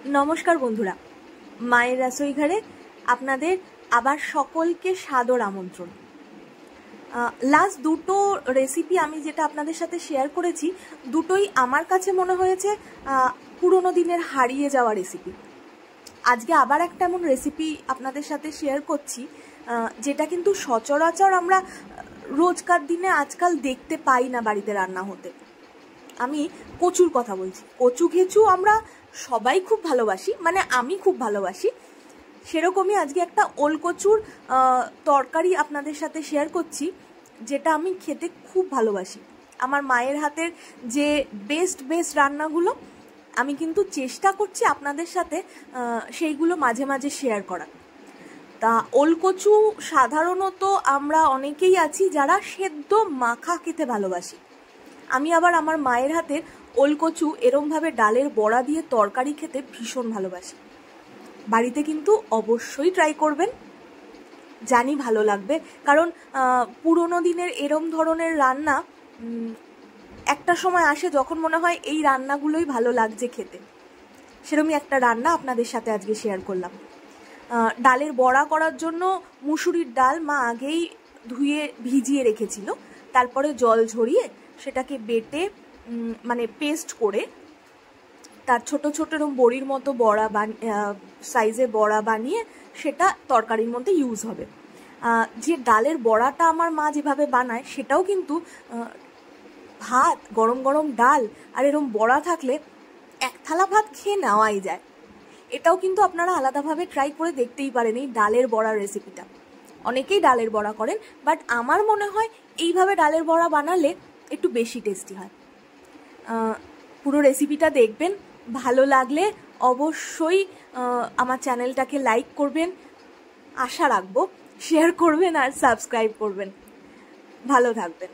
नमस्कार बंधुरा माয়ের রাসোই ঘরে আপনাদের আবার সকলকে সাদর আমন্ত্রণ। লাস্ট দুটো রেসিপি আমি যেটা আপনাদের সাথে শেয়ার করেছি দুটোই আমার কাছে মনে হয়েছে পুরনো দিনের হারিয়ে যাওয়া রেসিপি। আজকে আবার একটা এমন রেসিপি আপনাদের সাথে শেয়ার করছি যেটা কিন্তু সচরাচর আমরা রোজকার দিনে আজকাল দেখতে পাই না বাড়িতে রান্না হতে। আমি কচুর কথা বলছি। কচু ঘেঁচু আমরা সবাই খুব ভালোবাসি, মানে আমি খুব ভালোবাসি। সেরকমই আজকে একটা ওলকচুর তরকারি আপনাদের সাথে শেয়ার করছি যেটা আমি খেতে খুব ভালোবাসি। আমার মায়ের হাতের যে বেস্ট রান্নাগুলো আমি কিন্তু চেষ্টা করছি আপনাদের সাথে সেইগুলো মাঝে মাঝে শেয়ার করা। তা ওলকচু সাধারণত আমরা অনেকেই আছি যারা সেদ্ধ মাখা খেতে ভালোবাসি। আমি আবার আমার মায়ের হাতের ওলকচু এরমভাবে ডালের বড়া দিয়ে তরকারি খেতে ভীষণ ভালোবাসি। বাড়িতে কিন্তু অবশ্যই ট্রাই করবেন, জানি ভালো লাগবে। কারণ পুরোনো দিনের এরম ধরনের রান্না একটা সময় আসে যখন মনে হয় এই রান্নাগুলোই ভালো লাগছে খেতে। সেরকমই একটা রান্না আপনাদের সাথে আজকে শেয়ার করলাম। ডালের বড়া করার জন্য মুসুরির ডাল মা আগেই ধুয়ে ভিজিয়ে রেখেছিল, তারপরে জল ঝরিয়ে সেটাকে বেটে মানে পেস্ট করে তার ছোট ছোট এরকম বড়ির মতো বড়া সাইজের বড়া বানিয়ে সেটা তরকারির মধ্যে ইউজ হবে। যে ডালের বড়াটা আমার মা যেভাবে বানায় সেটাও কিন্তু ভাত, গরম গরম ডাল আর এরকম বড়া থাকলে এক থালা ভাত খেয়ে নেওয়াই যায়। এটাও কিন্তু আপনারা আলাদাভাবে ট্রাই করে দেখতেই পারেন এই ডালের বড়ার রেসিপিটা। অনেকেই ডালের বড়া করেন, বাট আমার মনে হয় এইভাবে ডালের বড়া বানালে একটু বেশি টেস্টি হয়। পুরো রেসিপিটা দেখবেন, ভালো লাগলে অবশ্যই আমার চ্যানেলটাকে লাইক করবেন, আশা রাখবো শেয়ার করবেন আর সাবস্ক্রাইব করবেন। ভালো থাকবেন।